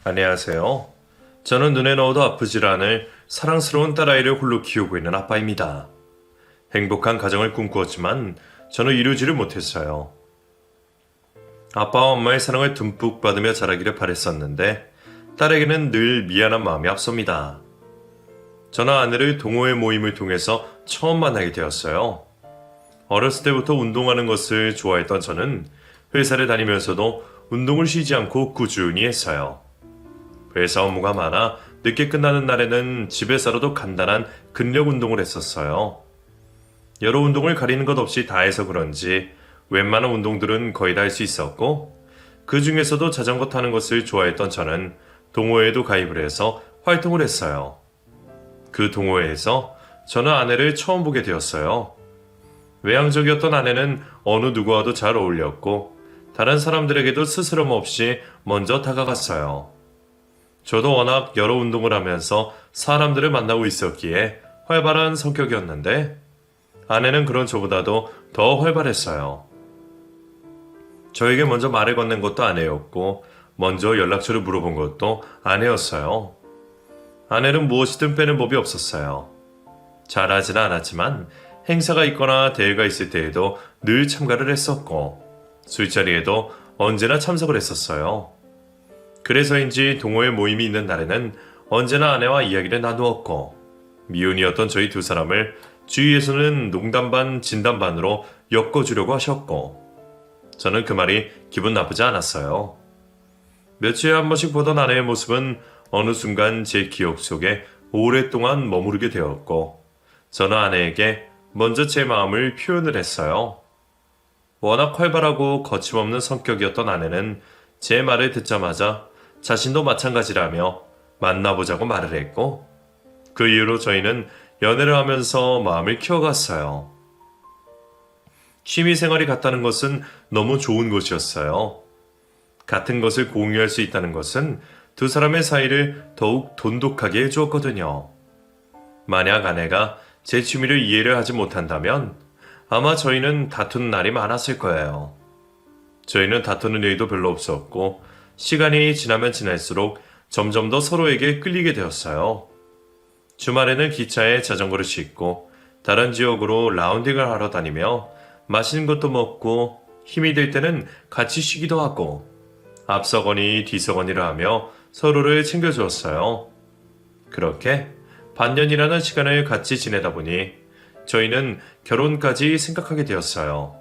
안녕하세요. 저는 눈에 넣어도 아프질 않을 사랑스러운 딸아이를 홀로 키우고 있는 아빠입니다. 행복한 가정을 꿈꾸었지만 저는 이루지를 못했어요. 아빠와 엄마의 사랑을 듬뿍 받으며 자라기를 바랬었는데 딸에게는 늘 미안한 마음이 앞섭니다. 저는 아내를 동호회 모임을 통해서 처음 만나게 되었어요. 어렸을 때부터 운동하는 것을 좋아했던 저는 회사를 다니면서도 운동을 쉬지 않고 꾸준히 했어요. 회사 업무가 많아 늦게 끝나는 날에는 집에서라도 간단한 근력 운동을 했었어요. 여러 운동을 가리는 것 없이 다 해서 그런지 웬만한 운동들은 거의 다 할 수 있었고, 그 중에서도 자전거 타는 것을 좋아했던 저는 동호회에도 가입을 해서 활동을 했어요. 그 동호회에서 저는 아내를 처음 보게 되었어요. 외향적이었던 아내는 어느 누구와도 잘 어울렸고 다른 사람들에게도 스스럼 없이 먼저 다가갔어요. 저도 워낙 여러 운동을 하면서 사람들을 만나고 있었기에 활발한 성격이었는데 아내는 그런 저보다도 더 활발했어요. 저에게 먼저 말을 건넨 것도 아내였고 먼저 연락처를 물어본 것도 아내였어요. 아내는 무엇이든 빼는 법이 없었어요. 잘하지는 않았지만 행사가 있거나 대회가 있을 때에도 늘 참가를 했었고 술자리에도 언제나 참석을 했었어요. 그래서인지 동호회 모임이 있는 날에는 언제나 아내와 이야기를 나누었고 미혼이었던 저희 두 사람을 주위에서는 농담 반 진담 반으로 엮어주려고 하셨고 저는 그 말이 기분 나쁘지 않았어요. 며칠에 한 번씩 보던 아내의 모습은 어느 순간 제 기억 속에 오랫동안 머무르게 되었고 저는 아내에게 먼저 제 마음을 표현을 했어요. 워낙 활발하고 거침없는 성격이었던 아내는 제 말을 듣자마자 자신도 마찬가지라며 만나보자고 말을 했고 그 이후로 저희는 연애를 하면서 마음을 키워갔어요. 취미생활이 같다는 것은 너무 좋은 것이었어요. 같은 것을 공유할 수 있다는 것은 두 사람의 사이를 더욱 돈독하게 해주었거든요. 만약 아내가 제 취미를 이해를 하지 못한다면 아마 저희는 다투는 날이 많았을 거예요. 저희는 다투는 일도 별로 없었고 시간이 지나면 지날수록 점점 더 서로에게 끌리게 되었어요. 주말에는 기차에 자전거를 싣고 다른 지역으로 라운딩을 하러 다니며 맛있는 것도 먹고 힘이 들 때는 같이 쉬기도 하고 앞서거니 뒤서거니를 하며 서로를 챙겨주었어요. 그렇게 반년이라는 시간을 같이 지내다 보니 저희는 결혼까지 생각하게 되었어요.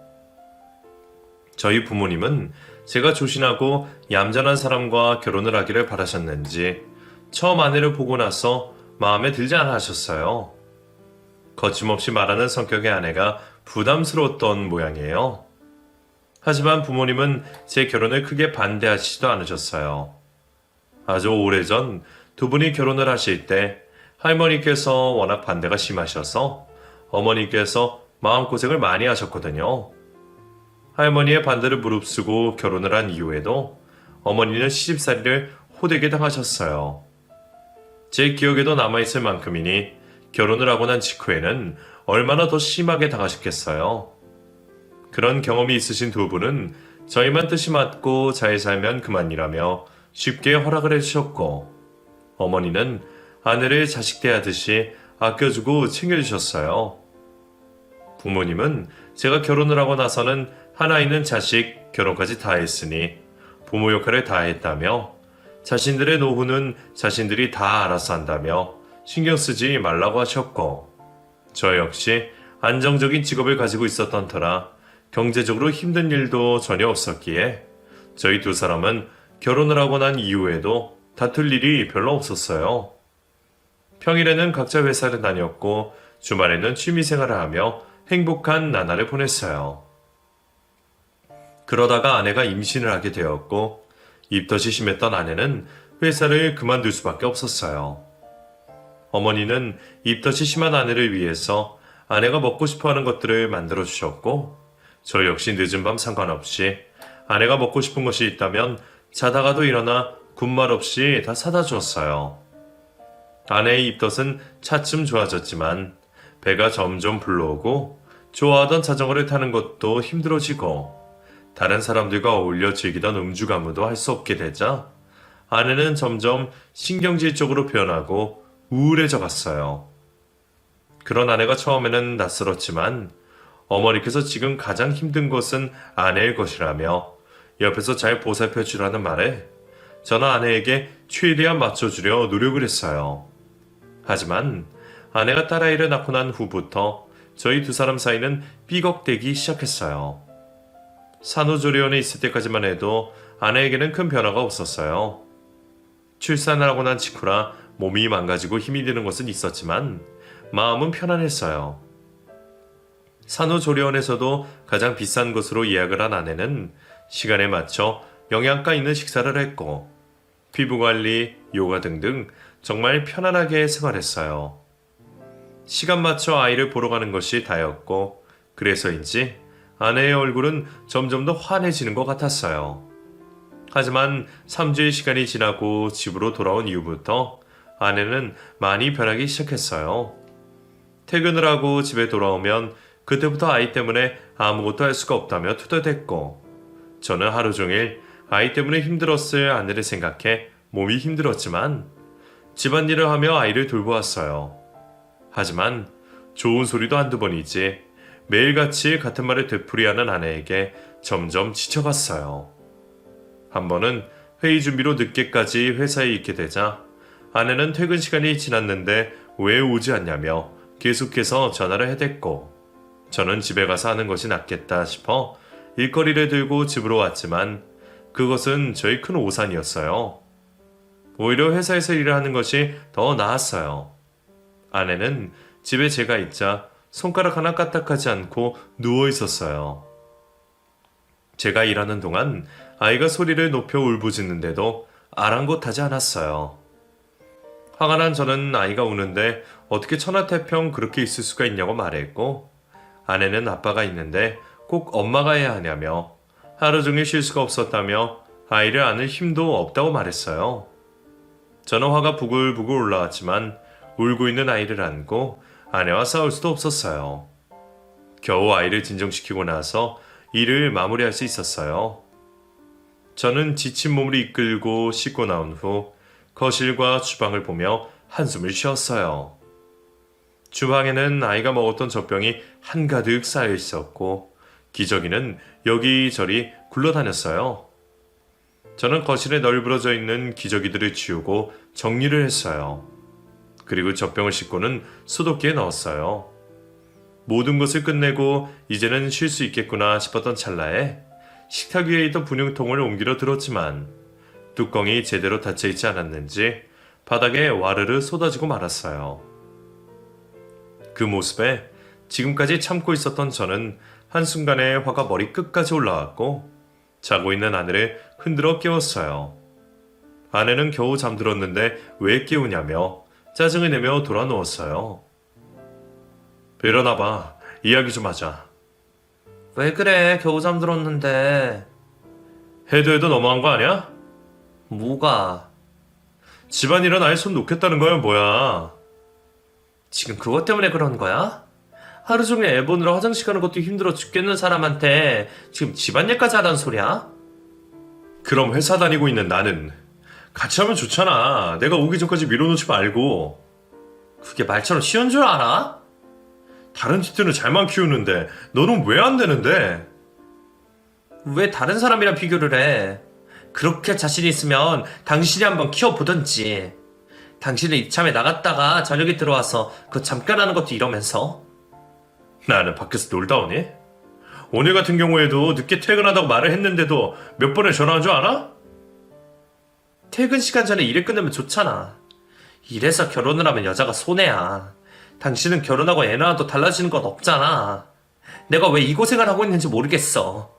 저희 부모님은 제가 조신하고 얌전한 사람과 결혼을 하기를 바라셨는지 처음 아내를 보고 나서 마음에 들지 않아 하셨어요. 거침없이 말하는 성격의 아내가 부담스러웠던 모양이에요. 하지만 부모님은 제 결혼을 크게 반대하시지도 않으셨어요. 아주 오래전 두 분이 결혼을 하실 때 할머니께서 워낙 반대가 심하셔서 어머니께서 마음고생을 많이 하셨거든요. 할머니의 반대를 무릅쓰고 결혼을 한 이후에도 어머니는 시집살이를 호되게 당하셨어요. 제 기억에도 남아있을 만큼이니 결혼을 하고 난 직후에는 얼마나 더 심하게 당하셨겠어요. 그런 경험이 있으신 두 분은 저희만 뜻이 맞고 잘 살면 그만이라며 쉽게 허락을 해주셨고 어머니는 아내를 자식 대하듯이 아껴주고 챙겨주셨어요. 부모님은 제가 결혼을 하고 나서는 하나 있는 자식 결혼까지 다 했으니 부모 역할을 다 했다며 자신들의 노후는 자신들이 다 알아서 한다며 신경 쓰지 말라고 하셨고 저 역시 안정적인 직업을 가지고 있었던 터라 경제적으로 힘든 일도 전혀 없었기에 저희 두 사람은 결혼을 하고 난 이후에도 다툴 일이 별로 없었어요. 평일에는 각자 회사를 다녔고 주말에는 취미생활을 하며 행복한 나날을 보냈어요. 그러다가 아내가 임신을 하게 되었고 입덧이 심했던 아내는 회사를 그만둘 수밖에 없었어요. 어머니는 입덧이 심한 아내를 위해서 아내가 먹고 싶어하는 것들을 만들어 주셨고 저 역시 늦은 밤 상관없이 아내가 먹고 싶은 것이 있다면 자다가도 일어나 군말 없이 다 사다 주었어요. 아내의 입덧은 차츰 좋아졌지만 배가 점점 불러오고 좋아하던 자전거를 타는 것도 힘들어지고 다른 사람들과 어울려 즐기던 음주 가무도 할 수 없게 되자 아내는 점점 신경질적으로 변하고 우울해져 갔어요. 그런 아내가 처음에는 낯설었지만 어머니께서 지금 가장 힘든 것은 아내의 것이라며 옆에서 잘 보살펴 주라는 말에 저는 아내에게 최대한 맞춰주려 노력을 했어요. 하지만 아내가 딸아이를 낳고 난 후부터 저희 두 사람 사이는 삐걱대기 시작했어요. 산후조리원에 있을 때까지만 해도 아내에게는 큰 변화가 없었어요. 출산을 하고 난 직후라 몸이 망가지고 힘이 드는 것은 있었지만 마음은 편안했어요. 산후조리원에서도 가장 비싼 곳으로 예약을 한 아내는 시간에 맞춰 영양가 있는 식사를 했고 피부관리, 요가 등등 정말 편안하게 생활했어요. 시간 맞춰 아이를 보러 가는 것이 다였고 그래서인지 아내의 얼굴은 점점 더 환해지는 것 같았어요. 하지만 3주의 시간이 지나고 집으로 돌아온 이후부터 아내는 많이 변하기 시작했어요. 퇴근을 하고 집에 돌아오면 그때부터 아이 때문에 아무것도 할 수가 없다며 투덜댔고 저는 하루 종일 아이 때문에 힘들었을 아내를 생각해 몸이 힘들었지만 집안일을 하며 아이를 돌보았어요. 하지만 좋은 소리도 한두 번이지 매일같이 같은 말을 되풀이하는 아내에게 점점 지쳐갔어요. 한 번은 회의 준비로 늦게까지 회사에 있게 되자 아내는 퇴근 시간이 지났는데 왜 오지 않냐며 계속해서 전화를 해댔고 저는 집에 가서 하는 것이 낫겠다 싶어 일거리를 들고 집으로 왔지만 그것은 저희 큰 오산이었어요. 오히려 회사에서 일을 하는 것이 더 나았어요. 아내는 집에 제가 있자 손가락 하나 까딱하지 않고 누워 있었어요. 제가 일하는 동안 아이가 소리를 높여 울부짖는데도 아랑곳하지 않았어요. 화가 난 저는 아이가 우는데 어떻게 천하태평 그렇게 있을 수가 있냐고 말했고 아내는 아빠가 있는데 꼭 엄마가 해야 하냐며 하루 종일 쉴 수가 없었다며 아이를 안을 힘도 없다고 말했어요. 저는 화가 부글부글 올라왔지만 울고 있는 아이를 안고 아내와 싸울 수도 없었어요. 겨우 아이를 진정시키고 나서 일을 마무리할 수 있었어요. 저는 지친 몸을 이끌고 씻고 나온 후 거실과 주방을 보며 한숨을 쉬었어요. 주방에는 아이가 먹었던 젖병이 한가득 쌓여 있었고 기저귀는 여기저리 굴러다녔어요. 저는 거실에 널브러져 있는 기저귀들을 치우고 정리를 했어요. 그리고 젖병을 씻고는 소독기에 넣었어요. 모든 것을 끝내고 이제는 쉴 수 있겠구나 싶었던 찰나에 식탁 위에 있던 분유통을 옮기려 들었지만 뚜껑이 제대로 닫혀 있지 않았는지 바닥에 와르르 쏟아지고 말았어요. 그 모습에 지금까지 참고 있었던 저는 한순간에 화가 머리 끝까지 올라왔고 자고 있는 아내를 흔들어 깨웠어요. 아내는 겨우 잠들었는데 왜 깨우냐며 짜증을 내며 돌아 누웠어요. 일어나봐. 이야기 좀 하자. 왜 그래? 겨우 잠들었는데. 해도 너무한 거 아니야? 뭐가? 집안일은 아예 손 놓겠다는 거야 뭐야. 지금 그것 때문에 그런 거야? 하루 종일 애 보느라 화장실 가는 것도 힘들어 죽겠는 사람한테 지금 집안일까지 하라는 소리야? 그럼 회사 다니고 있는 나는 같이 하면 좋잖아. 내가 오기 전까지 밀어놓지 말고. 그게 말처럼 쉬운 줄 알아? 다른 집들은 잘만 키우는데 너는 왜 안 되는데? 왜 다른 사람이랑 비교를 해? 그렇게 자신 있으면 당신이 한번 키워보던지. 당신은 이참에 나갔다가 저녁에 들어와서 그거 잠깐 하는 것도 이러면서. 나는 밖에서 놀다 오니? 오늘 같은 경우에도 늦게 퇴근한다고 말을 했는데도 몇 번을 전화한 줄 알아? 퇴근 시간 전에 일을 끝내면 좋잖아. 이래서 결혼을 하면 여자가 손해야. 당신은 결혼하고 애 낳아도 달라지는 건 없잖아. 내가 왜 이 고생을 하고 있는지 모르겠어.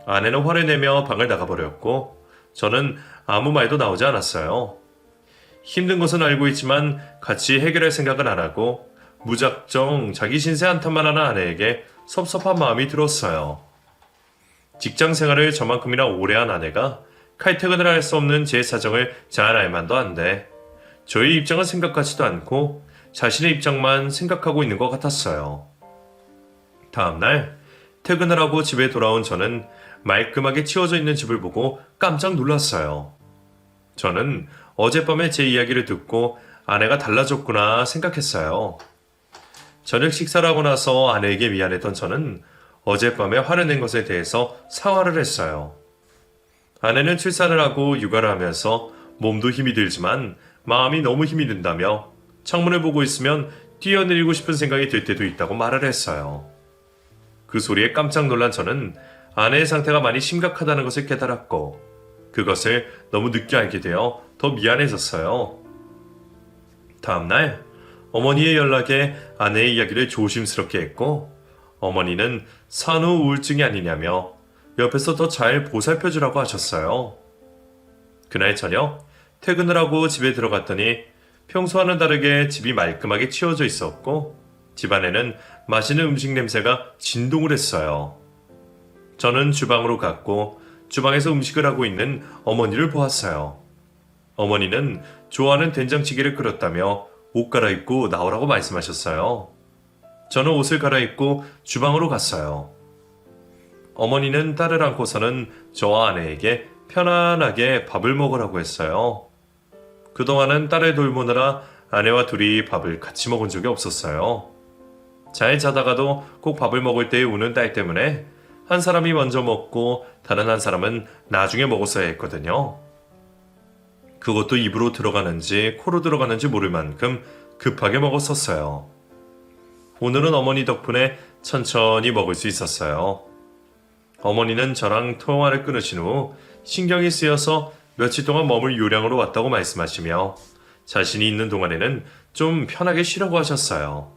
아내는 화를 내며 방을 나가버렸고 저는 아무 말도 나오지 않았어요. 힘든 것은 알고 있지만 같이 해결할 생각은 안 하고 무작정 자기 신세 한탄만 하는 아내에게 섭섭한 마음이 들었어요. 직장 생활을 저만큼이나 오래 한 아내가 칼퇴근을 할 수 없는 제 사정을 잘 알만도 한데 저희 입장은 생각하지도 않고 자신의 입장만 생각하고 있는 것 같았어요. 다음날 퇴근을 하고 집에 돌아온 저는 말끔하게 치워져 있는 집을 보고 깜짝 놀랐어요. 저는 어젯밤에 제 이야기를 듣고 아내가 달라졌구나 생각했어요. 저녁 식사를 하고 나서 아내에게 미안했던 저는 어젯밤에 화를 낸 것에 대해서 사과를 했어요. 아내는 출산을 하고 육아를 하면서 몸도 힘이 들지만 마음이 너무 힘이 든다며 창문을 보고 있으면 뛰어내리고 싶은 생각이 들 때도 있다고 말을 했어요. 그 소리에 깜짝 놀란 저는 아내의 상태가 많이 심각하다는 것을 깨달았고 그것을 너무 늦게 알게 되어 더 미안해졌어요. 다음날 어머니의 연락에 아내의 이야기를 조심스럽게 했고 어머니는 산후 우울증이 아니냐며 옆에서 더 잘 보살펴주라고 하셨어요. 그날 저녁 퇴근을 하고 집에 들어갔더니 평소와는 다르게 집이 말끔하게 치워져 있었고 집안에는 맛있는 음식 냄새가 진동을 했어요. 저는 주방으로 갔고 주방에서 음식을 하고 있는 어머니를 보았어요. 어머니는 좋아하는 된장찌개를 끓였다며 옷 갈아입고 나오라고 말씀하셨어요. 저는 옷을 갈아입고 주방으로 갔어요. 어머니는 딸을 안고서는 저와 아내에게 편안하게 밥을 먹으라고 했어요. 그동안은 딸을 돌보느라 아내와 둘이 밥을 같이 먹은 적이 없었어요. 잘 자다가도 꼭 밥을 먹을 때 우는 딸 때문에 한 사람이 먼저 먹고 다른 한 사람은 나중에 먹었어야 했거든요. 그것도 입으로 들어가는지 코로 들어가는지 모를 만큼 급하게 먹었었어요. 오늘은 어머니 덕분에 천천히 먹을 수 있었어요. 어머니는 저랑 통화를 끊으신 후 신경이 쓰여서 며칠 동안 머물 요량으로 왔다고 말씀하시며 자신이 있는 동안에는 좀 편하게 쉬라고 하셨어요.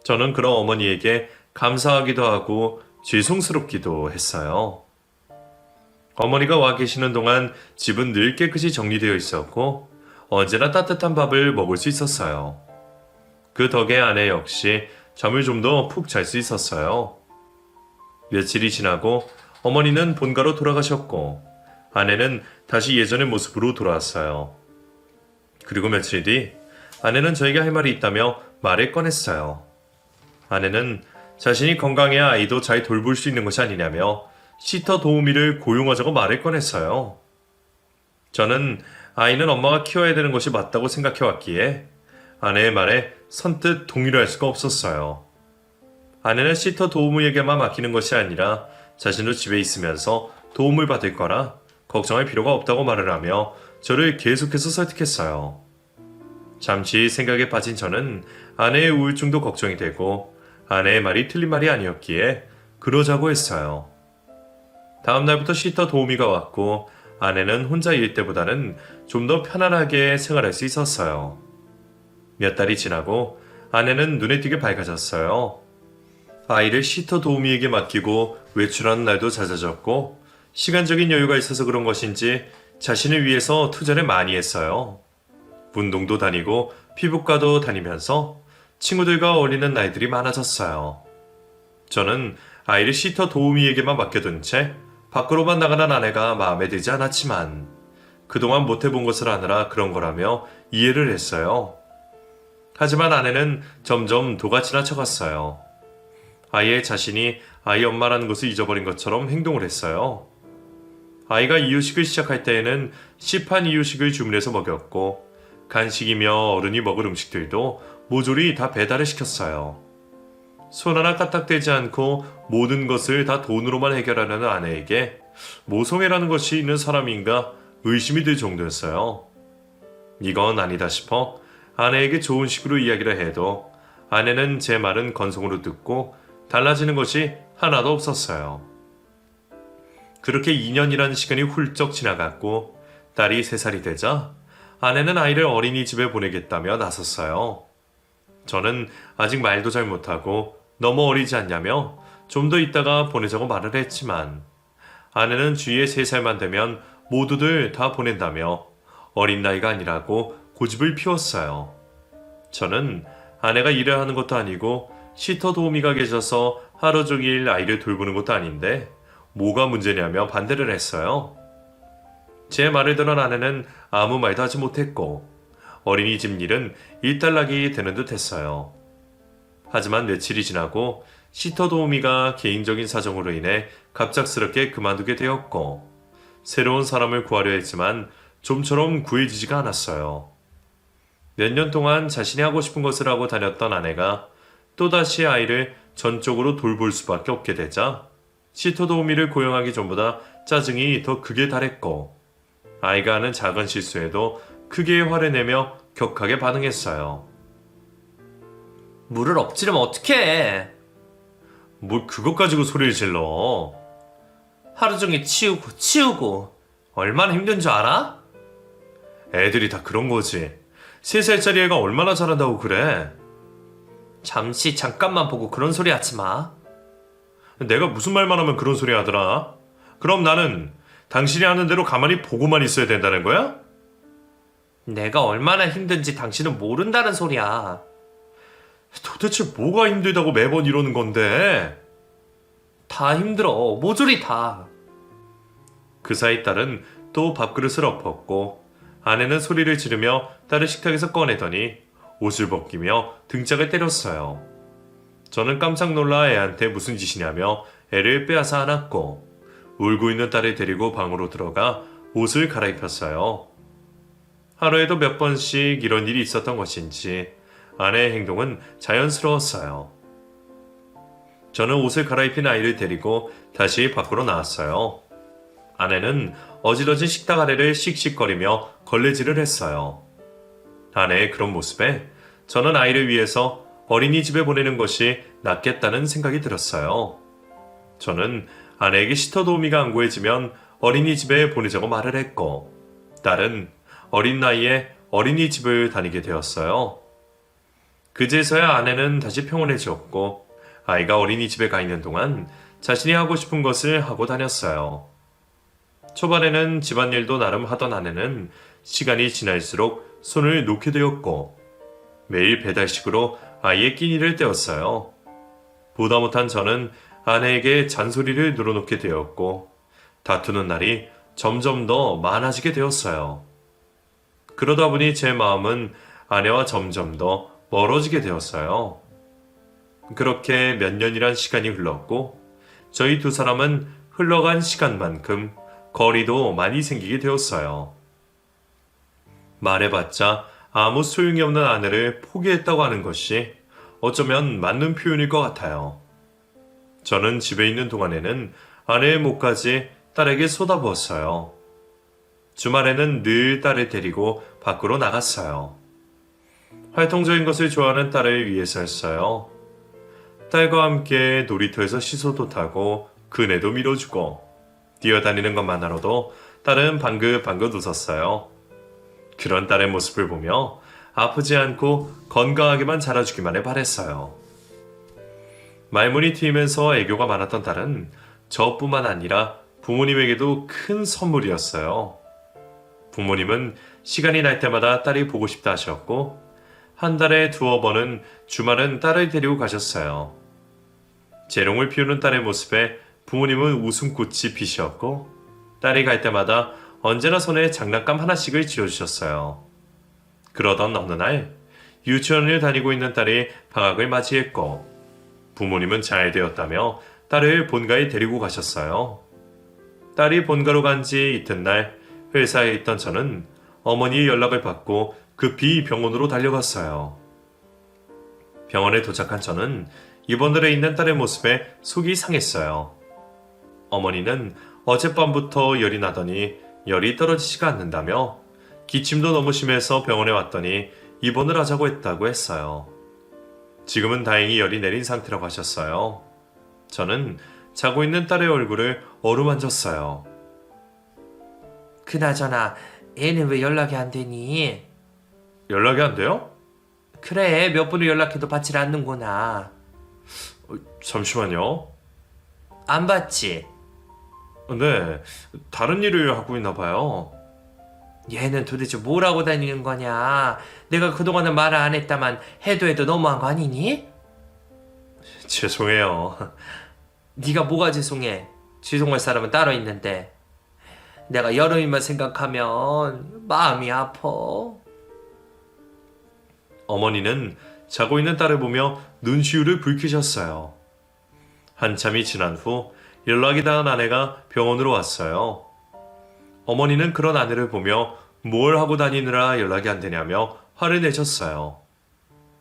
저는 그런 어머니에게 감사하기도 하고 죄송스럽기도 했어요. 어머니가 와 계시는 동안 집은 늘 깨끗이 정리되어 있었고 언제나 따뜻한 밥을 먹을 수 있었어요. 그 덕에 아내 역시 잠을 좀 더 푹 잘 수 있었어요. 며칠이 지나고 어머니는 본가로 돌아가셨고 아내는 다시 예전의 모습으로 돌아왔어요. 그리고 며칠 뒤 아내는 저에게 할 말이 있다며 말을 꺼냈어요. 아내는 자신이 건강해야 아이도 잘 돌볼 수 있는 것이 아니냐며 시터 도우미를 고용하자고 말을 꺼냈어요. 저는 아이는 엄마가 키워야 되는 것이 맞다고 생각해왔기에 아내의 말에 선뜻 동의를 할 수가 없었어요. 아내는 시터 도우미에게만 맡기는 것이 아니라 자신도 집에 있으면서 도움을 받을 거라 걱정할 필요가 없다고 말을 하며 저를 계속해서 설득했어요. 잠시 생각에 빠진 저는 아내의 우울증도 걱정이 되고 아내의 말이 틀린 말이 아니었기에 그러자고 했어요. 다음 날부터 시터 도우미가 왔고 아내는 혼자 일 때보다는 좀 더 편안하게 생활할 수 있었어요. 몇 달이 지나고 아내는 눈에 띄게 밝아졌어요. 아이를 시터 도우미에게 맡기고 외출하는 날도 잦아졌고 시간적인 여유가 있어서 그런 것인지 자신을 위해서 투자를 많이 했어요. 운동도 다니고 피부과도 다니면서 친구들과 어울리는 날들이 많아졌어요. 저는 아이를 시터 도우미에게만 맡겨둔 채 밖으로만 나가는 아내가 마음에 들지 않았지만 그동안 못해본 것을 하느라 그런 거라며 이해를 했어요. 하지만 아내는 점점 도가 지나쳐갔어요. 아이의 자신이 아이 엄마라는 것을 잊어버린 것처럼 행동을 했어요. 아이가 이유식을 시작할 때에는 시판 이유식을 주문해서 먹였고 간식이며 어른이 먹을 음식들도 모조리 다 배달을 시켰어요. 손 하나 까딱대지 않고 모든 것을 다 돈으로만 해결하려는 아내에게 모성애라는 것이 있는 사람인가 의심이 들 정도였어요. 이건 아니다 싶어 아내에게 좋은 식으로 이야기를 해도 아내는 제 말은 건성으로 듣고 달라지는 것이 하나도 없었어요. 그렇게 2년이라는 시간이 훌쩍 지나갔고 딸이 3살이 되자 아내는 아이를 어린이집에 보내겠다며 나섰어요. 저는 아직 말도 잘 못하고 너무 어리지 않냐며 좀 더 있다가 보내자고 말을 했지만 아내는 주위에 3살만 되면 모두들 다 보낸다며 어린 나이가 아니라고 고집을 피웠어요. 저는 아내가 일을 하는 것도 아니고 시터 도우미가 계셔서 하루 종일 아이를 돌보는 것도 아닌데 뭐가 문제냐며 반대를 했어요. 제 말을 들은 아내는 아무 말도 하지 못했고 어린이집 일은 일단락이 되는 듯 했어요. 하지만 며칠이 지나고 시터 도우미가 개인적인 사정으로 인해 갑작스럽게 그만두게 되었고 새로운 사람을 구하려 했지만 좀처럼 구해지지가 않았어요. 몇 년 동안 자신이 하고 싶은 것을 하고 다녔던 아내가 또다시 아이를 전적으로 돌볼 수밖에 없게 되자 시터 도우미를 고용하기 전보다 짜증이 더 크게 달했고 아이가 하는 작은 실수에도 크게 화를 내며 격하게 반응했어요. 물을 엎지르면 어떡해. 뭘 그것 가지고 소리를 질러. 하루 종일 치우고 얼마나 힘든 줄 알아? 애들이 다 그런 거지. 3살짜리 애가 얼마나 잘한다고 그래. 잠깐만 보고 그런 소리 하지 마. 내가 무슨 말만 하면 그런 소리 하더라. 그럼 나는 당신이 하는 대로 가만히 보고만 있어야 된다는 거야? 내가 얼마나 힘든지 당신은 모른다는 소리야. 도대체 뭐가 힘들다고 매번 이러는 건데? 다 힘들어. 모조리 다. 그 사이 딸은 또 밥그릇을 엎었고 아내는 소리를 지르며 딸을 식탁에서 꺼내더니 옷을 벗기며 등짝을 때렸어요. 저는 깜짝 놀라 애한테 무슨 짓이냐며 애를 빼앗아 안았고 울고 있는 딸을 데리고 방으로 들어가 옷을 갈아입혔어요. 하루에도 몇 번씩 이런 일이 있었던 것인지 아내의 행동은 자연스러웠어요. 저는 옷을 갈아입힌 아이를 데리고 다시 밖으로 나왔어요. 아내는 어지러진 식탁 아래를 씩씩거리며 걸레질을 했어요. 아내의 그런 모습에 저는 아이를 위해서 어린이집에 보내는 것이 낫겠다는 생각이 들었어요. 저는 아내에게 시터 도우미가 안 구해지면 어린이집에 보내자고 말을 했고 딸은 어린 나이에 어린이집을 다니게 되었어요. 그제서야 아내는 다시 평온해졌고 아이가 어린이집에 가 있는 동안 자신이 하고 싶은 것을 하고 다녔어요. 초반에는 집안일도 나름 하던 아내는 시간이 지날수록 손을 놓게 되었고 매일 배달식으로 아이의 끼니를 때웠어요. 보다 못한 저는 아내에게 잔소리를 늘어놓게 되었고 다투는 날이 점점 더 많아지게 되었어요. 그러다 보니 제 마음은 아내와 점점 더 멀어지게 되었어요. 그렇게 몇 년이란 시간이 흘렀고 저희 두 사람은 흘러간 시간만큼 거리도 많이 생기게 되었어요. 말해봤자 아무 소용이 없는 아내를 포기했다고 하는 것이 어쩌면 맞는 표현일 것 같아요. 저는 집에 있는 동안에는 아내의 몫까지 딸에게 쏟아부었어요. 주말에는 늘 딸을 데리고 밖으로 나갔어요. 활동적인 것을 좋아하는 딸을 위해서였어요. 딸과 함께 놀이터에서 시소도 타고 그네도 밀어주고 뛰어다니는 것만으로도 딸은 방긋방긋 웃었어요. 그런 딸의 모습을 보며 아프지 않고 건강하게만 자라주기만을 바랬어요. 말문이 트이면서 애교가 많았던 딸은 저뿐만 아니라 부모님에게도 큰 선물이었어요. 부모님은 시간이 날 때마다 딸이 보고 싶다 하셨고 한 달에 2번은 주말은 딸을 데리고 가셨어요. 재롱을 피우는 딸의 모습에 부모님은 웃음꽃이 피셨고 딸이 갈 때마다 언제나 손에 장난감 하나씩을 쥐어주셨어요. 그러던 어느 날 유치원을 다니고 있는 딸이 방학을 맞이했고 부모님은 잘 되었다며 딸을 본가에 데리고 가셨어요. 딸이 본가로 간 지 이튿날 회사에 있던 저는 어머니의 연락을 받고 급히 병원으로 달려갔어요. 병원에 도착한 저는 입원들에 있는 딸의 모습에 속이 상했어요. 어머니는 어젯밤부터 열이 나더니 열이 떨어지지가 않는다며 기침도 너무 심해서 병원에 왔더니 입원을 하자고 했다고 했어요. 지금은 다행히 열이 내린 상태라고 하셨어요. 저는 자고 있는 딸의 얼굴을 어루만졌어요. 그나저나 애는 왜 연락이 안 되니? 연락이 안 돼요? 그래, 몇 번을 연락해도 받질 않는구나. 잠시만요. 안 받지? 네, 다른 일을 하고 있나 봐요. 얘는 도대체 뭘 하고 다니는 거냐? 내가 그동안은 말을 안 했다만 해도 너무한 거 아니니? 죄송해요. 네가 뭐가 죄송해? 죄송할 사람은 따로 있는데. 내가 여름이만 생각하면 마음이 아파. 어머니는 자고 있는 딸을 보며 눈시울을 붉히셨어요. 한참이 지난 후 연락이 닿은 아내가 병원으로 왔어요. 어머니는 그런 아내를 보며 뭘 하고 다니느라 연락이 안 되냐며 화를 내셨어요.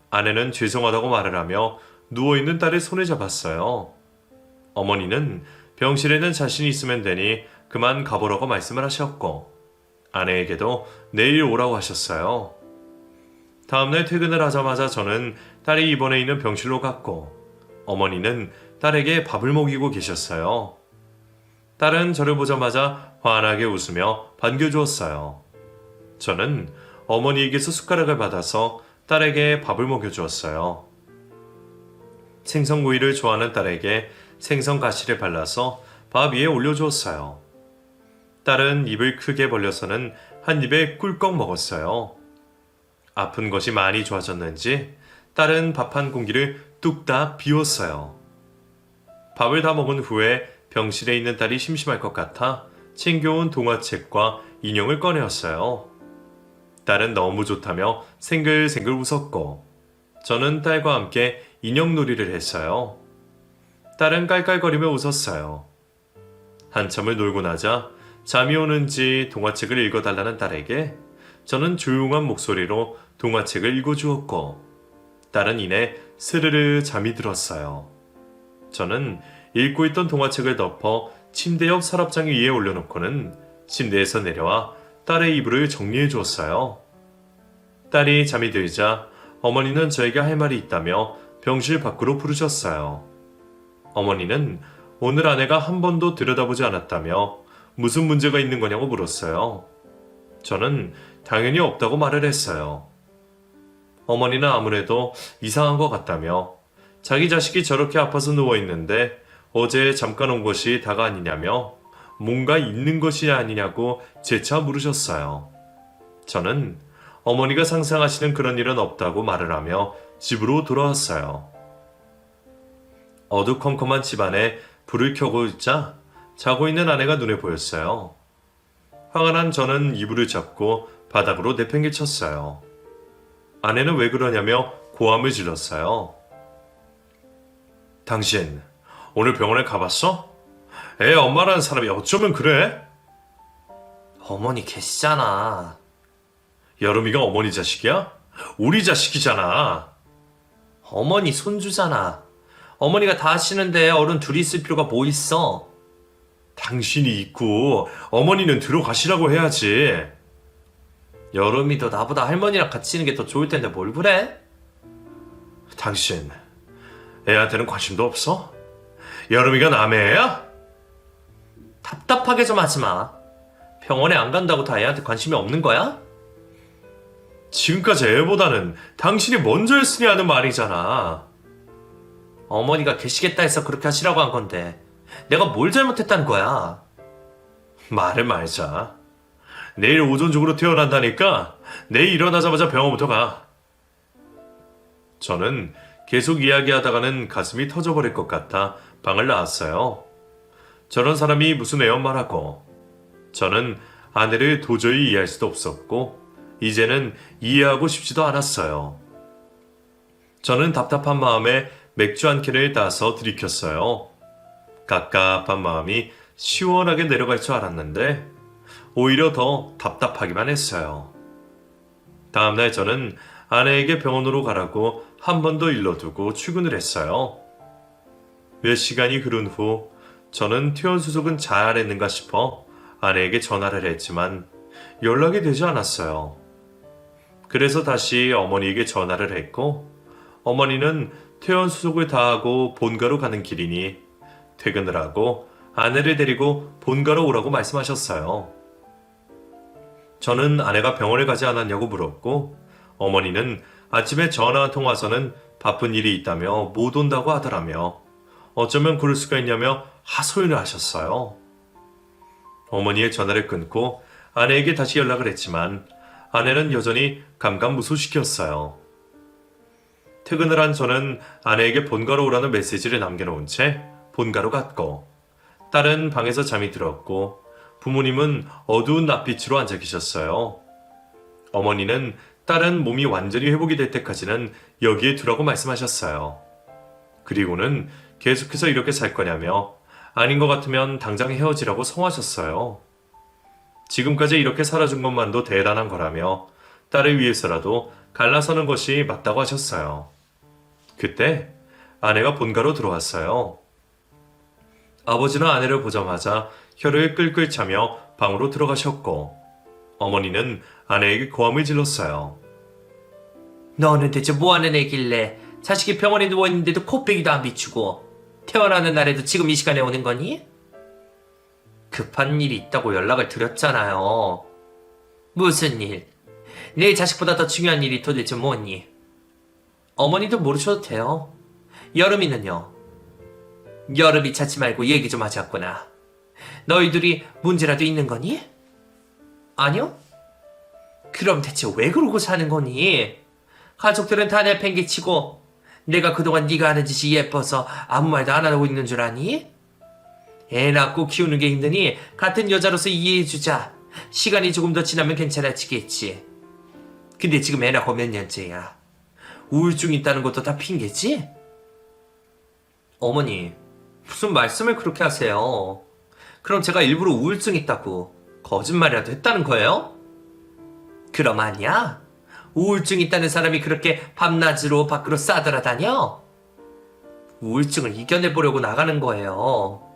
아내는 죄송하다고 말을 하며 누워있는 딸의 손을 잡았어요. 어머니는 병실에는 자신이 있으면 되니 그만 가보라고 말씀을 하셨고 아내에게도 내일 오라고 하셨어요. 다음날 퇴근을 하자마자 저는 딸이 입원해 있는 병실로 갔고 어머니는 딸에게 밥을 먹이고 계셨어요. 딸은 저를 보자마자 환하게 웃으며 반겨주었어요. 저는 어머니에게서 숟가락을 받아서 딸에게 밥을 먹여주었어요. 생선구이를 좋아하는 딸에게 생선가시를 발라서 밥 위에 올려주었어요. 딸은 입을 크게 벌려서는 한 입에 꿀꺽 먹었어요. 아픈 것이 많이 좋아졌는지 딸은 밥 한 공기를 뚝딱 비웠어요. 밥을 다 먹은 후에 병실에 있는 딸이 심심할 것 같아 챙겨온 동화책과 인형을 꺼내었어요. 딸은 너무 좋다며 생글생글 웃었고 저는 딸과 함께 인형놀이를 했어요. 딸은 깔깔거리며 웃었어요. 한참을 놀고 나자 잠이 오는지 동화책을 읽어달라는 딸에게 저는 조용한 목소리로 동화책을 읽어주었고 딸은 이내 스르르 잠이 들었어요. 저는 읽고 있던 동화책을 덮어 침대 옆 서랍장 위에 올려놓고는 침대에서 내려와 딸의 이불을 정리해 주었어요. 딸이 잠이 들자 어머니는 저에게 할 말이 있다며 병실 밖으로 부르셨어요. 어머니는 오늘 아내가 한 번도 들여다보지 않았다며 무슨 문제가 있는 거냐고 물었어요. 저는 당연히 없다고 말을 했어요. 어머니는 아무래도 이상한 것 같다며 자기 자식이 저렇게 아파서 누워있는데 어제 잠깐 온 것이 다가 아니냐며 뭔가 있는 것이 아니냐고 재차 물으셨어요. 저는 어머니가 상상하시는 그런 일은 없다고 말을 하며 집으로 돌아왔어요. 어두컴컴한 집안에 불을 켜고 있자 자고 있는 아내가 눈에 보였어요. 화가 난 저는 이불을 잡고 바닥으로 내팽개쳤어요. 아내는 왜 그러냐며 고함을 질렀어요. 당신 오늘 병원에 가봤어? 애 엄마라는 사람이 어쩌면 그래? 어머니 계시잖아. 여름이가 어머니 자식이야? 우리 자식이잖아. 어머니 손주잖아. 어머니가 다 하시는데 어른 둘이 있을 필요가 뭐 있어? 당신이 있고 어머니는 들어가시라고 해야지. 여름이도 나보다 할머니랑 같이 있는 게 더 좋을 텐데 뭘 그래? 당신 애한테는 관심도 없어? 여름이가 남의 애야? 답답하게 좀 하지 마. 병원에 안 간다고 다 애한테 관심이 없는 거야? 지금까지 애보다는 당신이 먼저 했으니 하는 말이잖아. 어머니가 계시겠다 해서 그렇게 하시라고 한 건데 내가 뭘 잘못했다는 거야? 말을 말자. 내일 오전 쪽으로 태어난다니까 내일 일어나자마자 병원부터 가. 저는 계속 이야기하다가는 가슴이 터져버릴 것 같아 방을 나왔어요. 저런 사람이 무슨 애엄마라고. 저는 아내를 도저히 이해할 수도 없었고 이제는 이해하고 싶지도 않았어요. 저는 답답한 마음에 맥주 한 캔을 따서 들이켰어요. 갑갑한 마음이 시원하게 내려갈 줄 알았는데 오히려 더 답답하기만 했어요. 다음날 저는 아내에게 병원으로 가라고 한 번 더 일러두고 출근을 했어요. 몇 시간이 흐른 후 저는 퇴원수속은 잘했는가 싶어 아내에게 전화를 했지만 연락이 되지 않았어요. 그래서 다시 어머니에게 전화를 했고 어머니는 퇴원수속을 다 하고 본가로 가는 길이니 퇴근을 하고 아내를 데리고 본가로 오라고 말씀하셨어요. 저는 아내가 병원에 가지 않았냐고 물었고 어머니는 아침에 전화 한 통 와서는 바쁜 일이 있다며 못 온다고 하더라며 어쩌면 그럴 수가 있냐며 하소연을 하셨어요. 어머니의 전화를 끊고 아내에게 다시 연락을 했지만 아내는 여전히 감감무소식이었어요. 퇴근을 한 저는 아내에게 본가로 오라는 메시지를 남겨놓은 채 본가로 갔고 딸은 방에서 잠이 들었고 부모님은 어두운 낮빛으로 앉아 계셨어요. 어머니는 딸은 몸이 완전히 회복이 될 때까지는 여기에 두라고 말씀하셨어요. 그리고는 계속해서 이렇게 살 거냐며 아닌 것 같으면 당장 헤어지라고 성하셨어요. 지금까지 이렇게 살아준 것만도 대단한 거라며 딸을 위해서라도 갈라서는 것이 맞다고 하셨어요. 그때 아내가 본가로 들어왔어요. 아버지는 아내를 보자마자 혀를 끌끌 차며 방으로 들어가셨고 어머니는 아내에게 고함을 질렀어요. 너는 대체 뭐하는 애길래 자식이 병원에 누워있는데도 코빼기도 안 비추고 태어나는 날에도 지금 이 시간에 오는 거니? 급한 일이 있다고 연락을 드렸잖아요. 무슨 일? 내 자식보다 더 중요한 일이 도대체 뭐니? 어머니도 모르셔도 돼요. 여름이는요? 여름이 찾지 말고 얘기 좀 하자꾸나. 너희 둘이 문제라도 있는 거니? 아니요? 그럼 대체 왜 그러고 사는 거니? 가족들은 다 내팽개치고 내가 그동안 네가 하는 짓이 예뻐서 아무 말도 안 하고 있는 줄 아니? 애 낳고 키우는 게 힘드니 같은 여자로서 이해해주자. 시간이 조금 더 지나면 괜찮아지겠지. 근데 지금 애 낳고 몇 년째야? 우울증 있다는 것도 다 핑계지? 어머니, 무슨 말씀을 그렇게 하세요? 그럼 제가 일부러 우울증 있다고 거짓말이라도 했다는 거예요? 그럼 아니야? 우울증 있다는 사람이 그렇게 밤낮으로 밖으로 싸돌아다녀? 우울증을 이겨내보려고 나가는 거예요.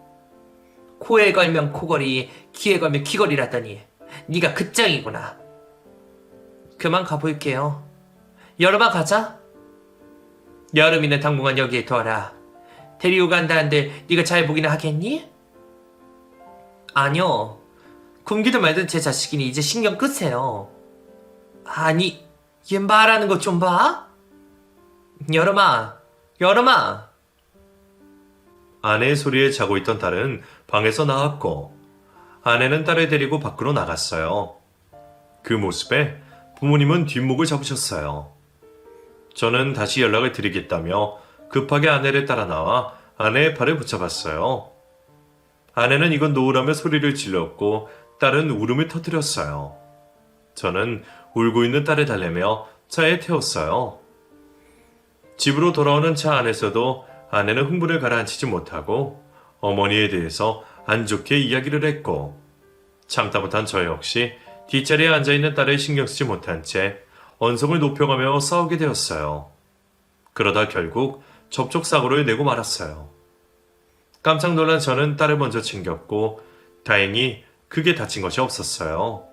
코에 걸면 코걸이, 귀에 걸면 귀걸이라더니 네가 그 짱이구나. 그만 가볼게요. 여름아 가자. 여름이는 당분간 여기에 둬라. 데리고 간다는데 네가 잘 보기는 하겠니? 아니요. 굶기든 말든 제 자식이니 이제 신경 끄세요. 아니, 얘 말하는 것 좀 봐. 여름아. 아내의 소리에 자고 있던 딸은 방에서 나왔고 아내는 딸을 데리고 밖으로 나갔어요. 그 모습에 부모님은 뒷목을 잡으셨어요. 저는 다시 연락을 드리겠다며 급하게 아내를 따라 나와 아내의 팔을 붙잡았어요. 아내는 이건 놓으라며 소리를 질렀고 딸은 울음을 터뜨렸어요. 저는 울고 있는 딸을 달래며 차에 태웠어요. 집으로 돌아오는 차 안에서도 아내는 흥분을 가라앉히지 못하고 어머니에 대해서 안 좋게 이야기를 했고 참다 못한 저 역시 뒷자리에 앉아있는 딸을 신경 쓰지 못한 채 언성을 높여가며 싸우게 되었어요. 그러다 결국 접촉사고를 내고 말았어요. 깜짝 놀란 저는 딸을 먼저 챙겼고 다행히 크게 다친 것이 없었어요.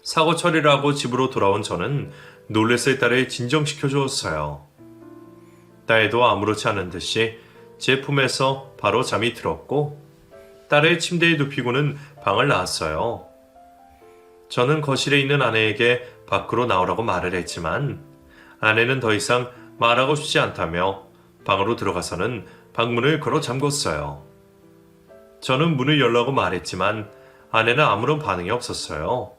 사고 처리를 하고 집으로 돌아온 저는 놀랬을 딸을 진정시켜 주었어요. 딸도 아무렇지 않은 듯이 제 품에서 바로 잠이 들었고 딸을 침대에 눕히고는 방을 나왔어요. 저는 거실에 있는 아내에게 밖으로 나오라고 말을 했지만 아내는 더 이상 말하고 싶지 않다며 방으로 들어가서는 방문을 걸어 잠궜어요. 저는 문을 열라고 말했지만 아내는 아무런 반응이 없었어요.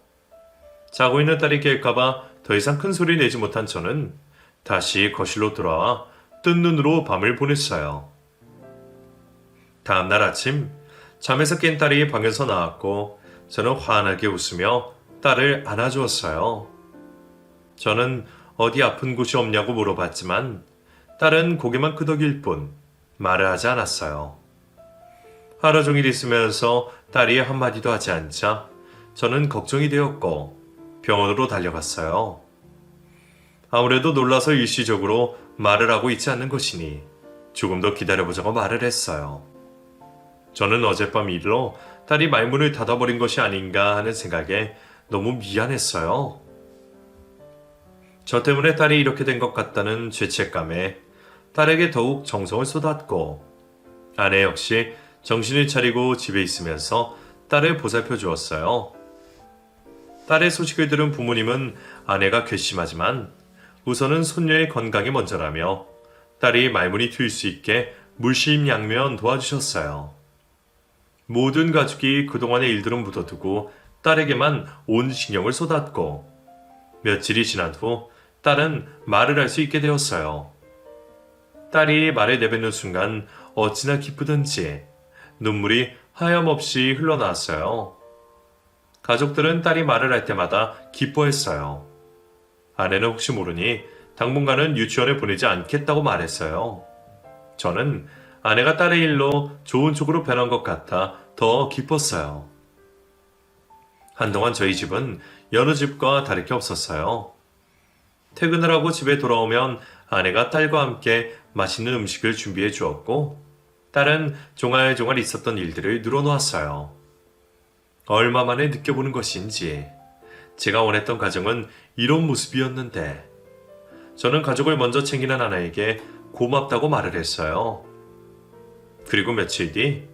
자고 있는 딸이 깰까봐 더 이상 큰 소리 내지 못한 저는 다시 거실로 돌아와 뜬 눈으로 밤을 보냈어요. 다음날 아침 잠에서 깬 딸이 방에서 나왔고 저는 환하게 웃으며 딸을 안아주었어요. 저는 어디 아픈 곳이 없냐고 물어봤지만 딸은 고개만 끄덕일 뿐 말을 하지 않았어요. 하루 종일 있으면서 딸이 한마디도 하지 않자 저는 걱정이 되었고 병원으로 달려갔어요. 아무래도 놀라서 일시적으로 말을 하고 있지 않는 것이니 조금 더 기다려보자고 말을 했어요. 저는 어젯밤 일로 딸이 말문을 닫아버린 것이 아닌가 하는 생각에 너무 미안했어요. 저 때문에 딸이 이렇게 된 것 같다는 죄책감에 딸에게 더욱 정성을 쏟았고 아내 역시 정신을 차리고 집에 있으면서 딸을 보살펴 주었어요. 딸의 소식을 들은 부모님은 아내가 괘씸하지만 우선은 손녀의 건강이 먼저라며 딸이 말문이 트일 수 있게 물심양면 도와주셨어요. 모든 가족이 그동안의 일들은 묻어두고 딸에게만 온 신경을 쏟았고 며칠이 지난 후 딸은 말을 할 수 있게 되었어요. 딸이 말을 내뱉는 순간 어찌나 기쁘든지 눈물이 하염없이 흘러나왔어요. 가족들은 딸이 말을 할 때마다 기뻐했어요. 아내는 혹시 모르니 당분간은 유치원에 보내지 않겠다고 말했어요. 저는 아내가 딸의 일로 좋은 쪽으로 변한 것 같아 더 기뻤어요. 한동안 저희 집은 여느 집과 다를 게 없었어요. 퇴근을 하고 집에 돌아오면 아내가 딸과 함께 맛있는 음식을 준비해 주었고, 딸은 종알종알 있었던 일들을 늘어놓았어요. 얼마 만에 느껴보는 것인지 제가 원했던 가정은 이런 모습이었는데, 저는 가족을 먼저 챙기는 아내에게 고맙다고 말을 했어요. 그리고 며칠 뒤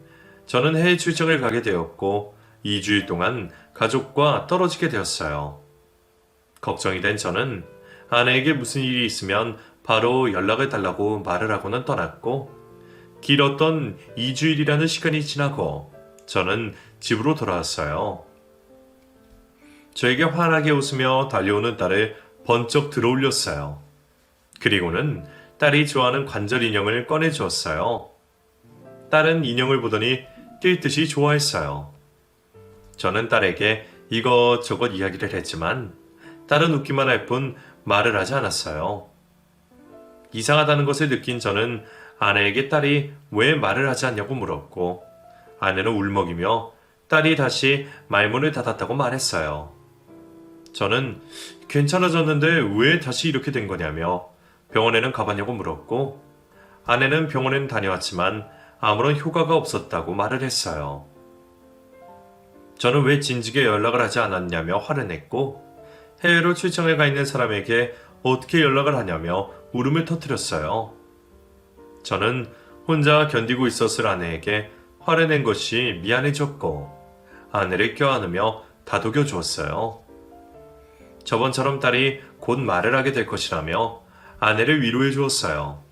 저는 해외 출장을 가게 되었고 2주일 동안 가족과 떨어지게 되었어요. 걱정이 된 저는 아내에게 무슨 일이 있으면 바로 연락을 달라고 말을 하고는 떠났고, 길었던 2주일이라는 시간이 지나고 저는 집으로 돌아왔어요. 저에게 환하게 웃으며 달려오는 딸을 번쩍 들어올렸어요. 그리고는 딸이 좋아하는 관절 인형을 꺼내주었어요. 딸은 인형을 보더니 뛸 듯이 좋아했어요. 저는 딸에게 이것저것 이야기를 했지만 딸은 웃기만 할 뿐 말을 하지 않았어요. 이상하다는 것을 느낀 저는 아내에게 딸이 왜 말을 하지 않냐고 물었고, 아내는 울먹이며 딸이 다시 말문을 닫았다고 말했어요. 저는 괜찮아졌는데 왜 다시 이렇게 된 거냐며 병원에는 가봤냐고 물었고, 아내는 병원에는 다녀왔지만 아무런 효과가 없었다고 말을 했어요. 저는 왜 진즉에 연락을 하지 않았냐며 화를 냈고, 해외로 출장에 가 있는 사람에게 어떻게 연락을 하냐며 울음을 터뜨렸어요. 저는 혼자 견디고 있었을 아내에게 화를 낸 것이 미안해졌고, 아내를 껴안으며 다독여 주었어요. 저번처럼 딸이 곧 말을 하게 될 것이라며 아내를 위로해 주었어요.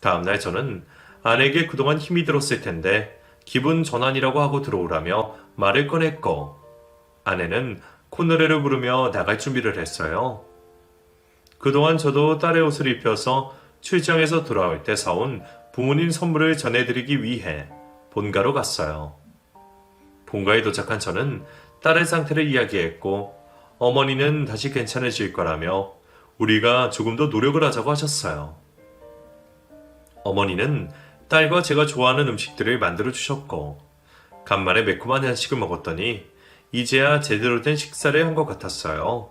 다음날 저는 아내에게 그동안 힘이 들었을 텐데 기분 전환이라고 하고 들어오라며 말을 꺼냈고, 아내는 콧노래를 부르며 나갈 준비를 했어요. 그동안 저도 딸의 옷을 입혀서 출장에서 돌아올 때 사온 부모님 선물을 전해드리기 위해 본가로 갔어요. 본가에 도착한 저는 딸의 상태를 이야기했고, 어머니는 다시 괜찮아질 거라며 우리가 조금 더 노력을 하자고 하셨어요. 어머니는 딸과 제가 좋아하는 음식들을 만들어 주셨고, 간만에 매콤한 한식을 먹었더니 이제야 제대로 된 식사를 한 것 같았어요.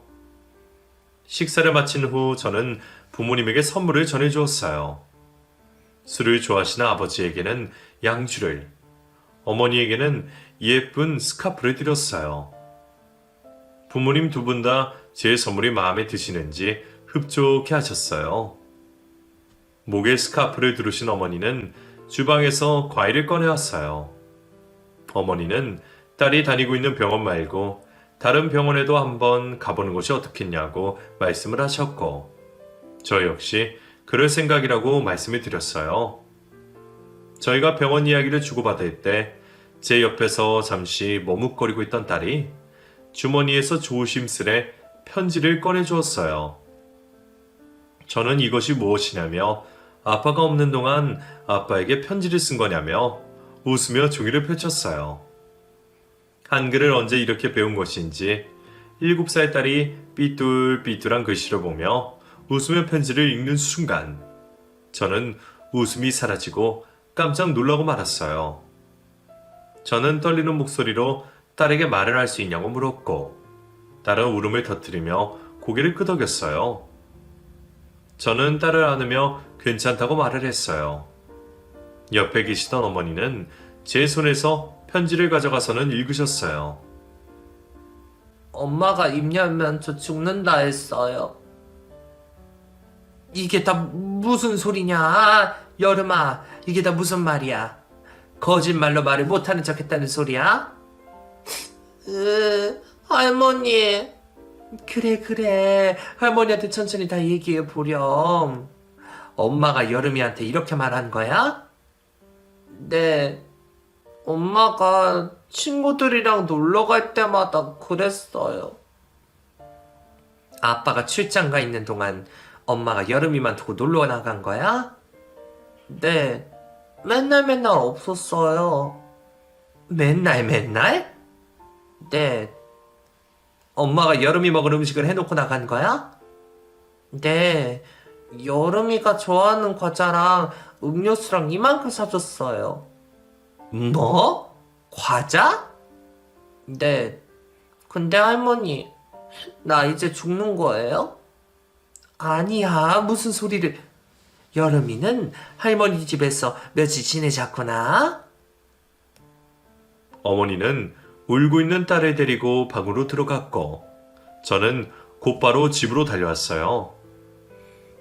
식사를 마친 후 저는 부모님에게 선물을 전해주었어요. 술을 좋아하시는 아버지에게는 양주를, 어머니에게는 예쁜 스카프를 드렸어요. 부모님 두 분 다 제 선물이 마음에 드시는지 흡족해 하셨어요. 목에 스카프를 두르신 어머니는 주방에서 과일을 꺼내왔어요. 어머니는 딸이 다니고 있는 병원 말고 다른 병원에도 한번 가보는 것이 어떻겠냐고 말씀을 하셨고, 저 역시 그럴 생각이라고 말씀을 드렸어요. 저희가 병원 이야기를 주고받을 때 제 옆에서 잠시 머뭇거리고 있던 딸이 주머니에서 조심스레 편지를 꺼내주었어요. 저는 이것이 무엇이냐며 아빠가 없는 동안 아빠에게 편지를 쓴 거냐며 웃으며 종이를 펼쳤어요. 한글을 언제 이렇게 배운 것인지 7살 딸이 삐뚤삐뚤한 글씨를 보며 웃으며 편지를 읽는 순간 저는 웃음이 사라지고 깜짝 놀라고 말았어요. 저는 떨리는 목소리로 딸에게 말을 할 수 있냐고 물었고, 딸은 울음을 터뜨리며 고개를 끄덕였어요. 저는 딸을 안으며 괜찮다고 말을 했어요. 옆에 계시던 어머니는 제 손에서 편지를 가져가서는 읽으셨어요. 엄마가 입 열면 저 죽는다 했어요. 이게 다 무슨 소리냐? 여름아, 이게 다 무슨 말이야? 거짓말로 말을 못하는 척 했다는 소리야? 할머니. 그래. 할머니한테 천천히 다 얘기해 보렴. 엄마가 여름이한테 이렇게 말한 거야? 네. 엄마가 친구들이랑 놀러 갈 때마다 그랬어요. 아빠가 출장 가 있는 동안 엄마가 여름이만 두고 놀러 나간 거야? 네. 맨날 없었어요. 맨날? 네. 엄마가 여름이 먹을 음식을 해놓고 나간 거야? 네. 여름이가 좋아하는 과자랑 음료수랑 이만큼 사줬어요. 뭐? 과자? 네. 근데 할머니, 나 이제 죽는 거예요? 아니야, 무슨 소리를. 여름이는 할머니 집에서 며칠 지내자꾸나? 어머니는 울고 있는 딸을 데리고 방으로 들어갔고, 저는 곧바로 집으로 달려왔어요.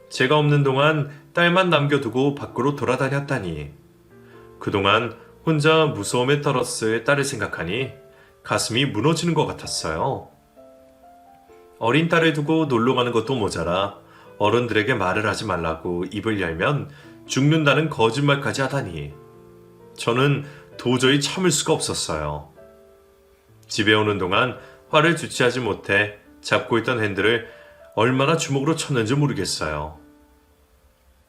제가 없는 동안 딸만 남겨두고 밖으로 돌아다녔다니, 그동안 혼자 무서움에 떨었을 딸을 생각하니 가슴이 무너지는 것 같았어요. 어린 딸을 두고 놀러 가는 것도 모자라 어른들에게 말을 하지 말라고 입을 열면 죽는다는 거짓말까지 하다니, 저는 도저히 참을 수가 없었어요. 집에 오는 동안 화를 주체하지 못해 잡고 있던 핸들을 얼마나 주먹으로 쳤는지 모르겠어요.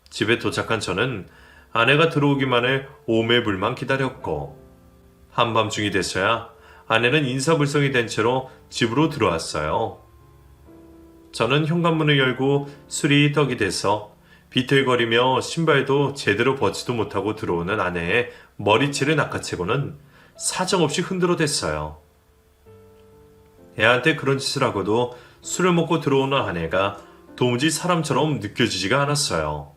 집에 도착한 저는 아내가 들어오기만을 오매불망 기다렸고, 한밤중이 됐어야 아내는 인사불성이 된 채로 집으로 들어왔어요. 저는 현관문을 열고 술이 떡이 돼서 비틀거리며 신발도 제대로 벗지도 못하고 들어오는 아내의 머리채를 낚아채고는 사정없이 흔들어댔어요. 애한테 그런 짓을 하고도 술을 먹고 들어오는 아내가 도무지 사람처럼 느껴지지가 않았어요.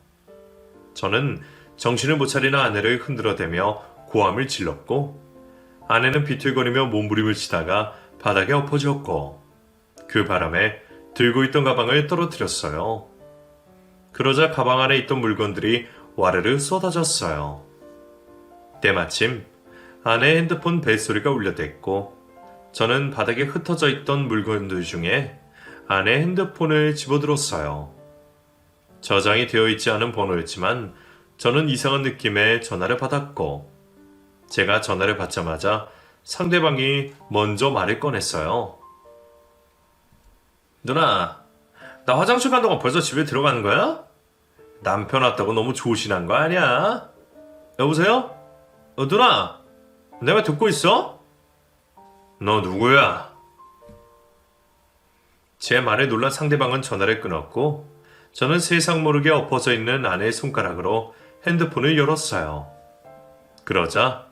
저는 정신을 못 차리는 아내를 흔들어대며 고함을 질렀고, 아내는 비틀거리며 몸부림을 치다가 바닥에 엎어졌고, 그 바람에 들고 있던 가방을 떨어뜨렸어요. 그러자 가방 안에 있던 물건들이 와르르 쏟아졌어요. 때마침 아내의 핸드폰 벨소리가 울려댔고, 저는 바닥에 흩어져 있던 물건들 중에 아내의 핸드폰을 집어들었어요. 저장이 되어 있지 않은 번호였지만 저는 이상한 느낌의 전화를 받았고, 제가 전화를 받자마자 상대방이 먼저 말을 꺼냈어요. 누나, 나 화장실 간 동안 벌써 집에 들어가는 거야? 남편 왔다고 너무 조신한 거 아니야? 여보세요? 누나, 내 말 듣고 있어? 너 누구야? 제 말에 놀란 상대방은 전화를 끊었고, 저는 세상 모르게 엎어져 있는 아내의 손가락으로 핸드폰을 열었어요. 그러자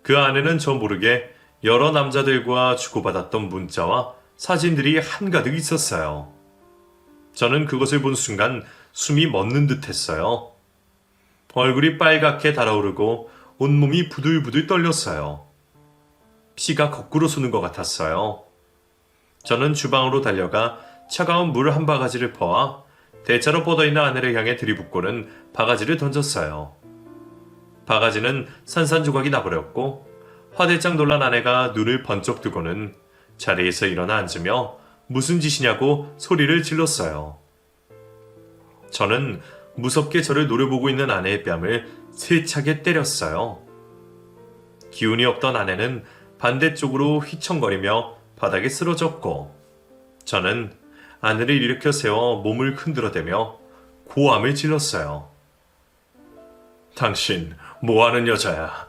그 안에는 저 모르게 여러 남자들과 주고받았던 문자와 사진들이 한가득 있었어요. 저는 그것을 본 순간 숨이 멎는 듯 했어요. 얼굴이 빨갛게 달아오르고 온몸이 부들부들 떨렸어요. 피가 거꾸로 솟는 것 같았어요. 저는 주방으로 달려가 차가운 물 한 바가지를 퍼와 대차로 뻗어있는 아내를 향해 들이붓고는 바가지를 던졌어요. 바가지는 산산조각이 나버렸고, 화들짝 놀란 아내가 눈을 번쩍 뜨고는 자리에서 일어나 앉으며 무슨 짓이냐고 소리를 질렀어요. 저는 무섭게 저를 노려보고 있는 아내의 뺨을 세차게 때렸어요. 기운이 없던 아내는 반대쪽으로 휘청거리며 바닥에 쓰러졌고, 저는 아내를 일으켜 세워 몸을 흔들어대며 고함을 질렀어요. 당신 뭐하는 여자야?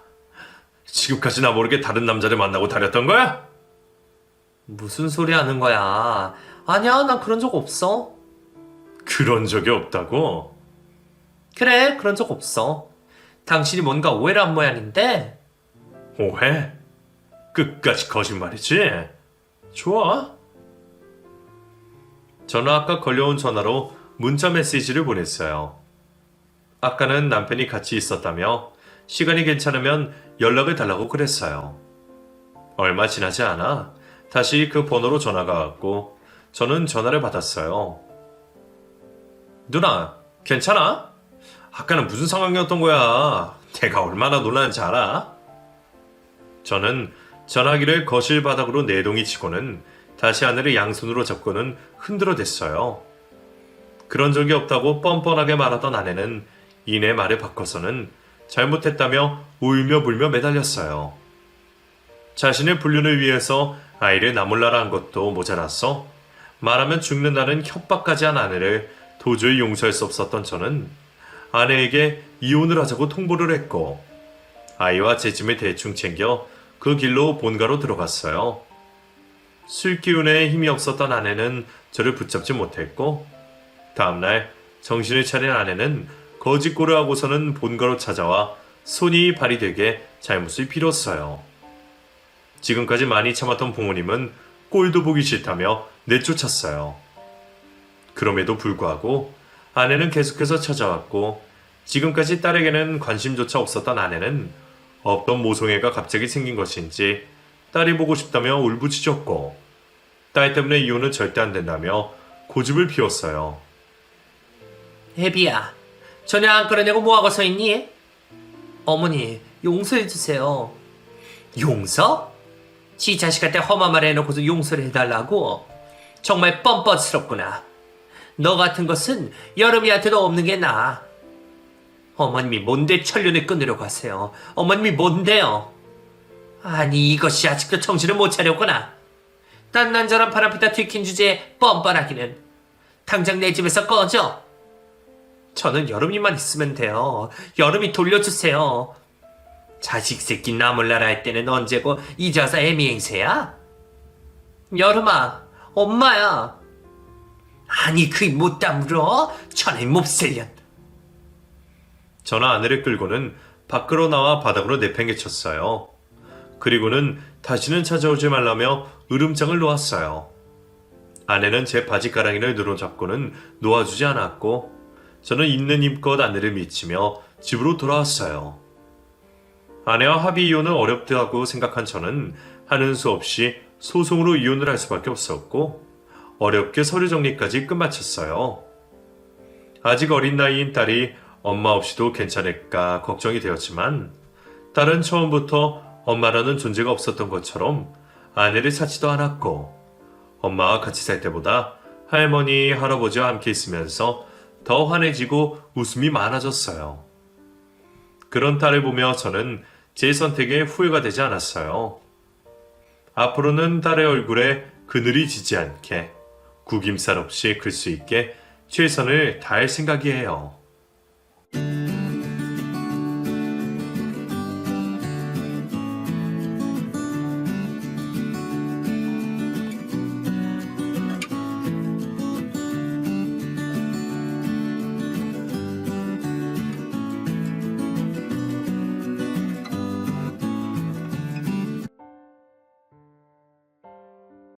지금까지 나 모르게 다른 남자를 만나고 다녔던 거야? 무슨 소리 하는 거야? 아니야, 난 그런 적 없어. 그런 적이 없다고? 그래, 그런 적 없어. 당신이 뭔가 오해를 한 모양인데. 오해? 끝까지 거짓말이지? 좋아. 저는 아까 걸려온 전화로 문자 메시지를 보냈어요. 아까는 남편이 같이 있었다며 시간이 괜찮으면 연락을 달라고 그랬어요. 얼마 지나지 않아 다시 그 번호로 전화가 왔고, 저는 전화를 받았어요. 누나, 괜찮아? 아까는 무슨 상황이었던 거야? 내가 얼마나 놀랐는지 알아? 저는 전화기를 거실 바닥으로 내동이 치고는 다시 아내를 양손으로 잡고는 흔들어댔어요. 그런 적이 없다고 뻔뻔하게 말하던 아내는 이내 말을 바꿔서는 잘못했다며 울며 불며 매달렸어요. 자신의 불륜을 위해서 아이를 나몰라라 한 것도 모자랐어 말하면 죽는다는 협박까지 한 아내를 도저히 용서할 수 없었던 저는 아내에게 이혼을 하자고 통보를 했고, 아이와 제 짐을 대충 챙겨 그 길로 본가로 들어갔어요. 술 기운에 힘이 없었던 아내는 저를 붙잡지 못했고, 다음날 정신을 차린 아내는 거짓골을 하고서는 본가로 찾아와 손이 발이 되게 잘못을 빌었어요. 지금까지 많이 참았던 부모님은 꼴도 보기 싫다며 내쫓았어요. 그럼에도 불구하고 아내는 계속해서 찾아왔고 지금까지 딸에게는 관심조차 없었던 아내는 없던 모성애가 갑자기 생긴 것인지 딸이 보고 싶다며 울부짖었고 딸 때문에 이혼은 절대 안 된다며 고집을 피웠어요. 혜비야, 전혀 안 그러냐고 뭐하고 서 있니? 어머니, 용서해주세요. 용서? 지 자식한테 험한 말 해놓고서 용서를 해달라고? 정말 뻔뻔스럽구나. 너 같은 것은 여름이한테도 없는 게 나아. 어머님이 뭔데 천륜을 끊으려고 하세요? 어머님이 뭔데요? 아니, 이것이 아직도 정신을 못 차렸구나. 딴 난저런 바람피다 들킨 주제에 뻔뻔하기는. 당장 내 집에서 꺼져. 저는 여름이만 있으면 돼요. 여름이 돌려주세요. 자식 새끼 나몰라라 할 때는 언제고 이제 와서 애미 행세야? 여름아, 엄마야. 아니, 그이 못 다물어? 천의 몹쓸년. 저는 아내를 끌고는 밖으로 나와 바닥으로 내팽개쳤어요. 그리고는 다시는 찾아오지 말라며 으름장을 놓았어요. 아내는 제 바지가랑이를 늘어잡고는 놓아주지 않았고 저는 있는 힘껏 아내를 미치며 집으로 돌아왔어요. 아내와 합의 이혼은 어렵다고 생각한 저는 하는 수 없이 소송으로 이혼을 할 수밖에 없었고 어렵게 서류 정리까지 끝마쳤어요. 아직 어린 나이인 딸이 엄마 없이도 괜찮을까 걱정이 되었지만 딸은 처음부터 엄마라는 존재가 없었던 것처럼 아내를 찾지도 않았고 엄마와 같이 살 때보다 할머니, 할아버지와 함께 있으면서 더 환해지고 웃음이 많아졌어요. 그런 딸을 보며 저는 제 선택에 후회가 되지 않았어요. 앞으로는 딸의 얼굴에 그늘이 지지 않게 구김살 없이 클 수 있게 최선을 다할 생각이에요.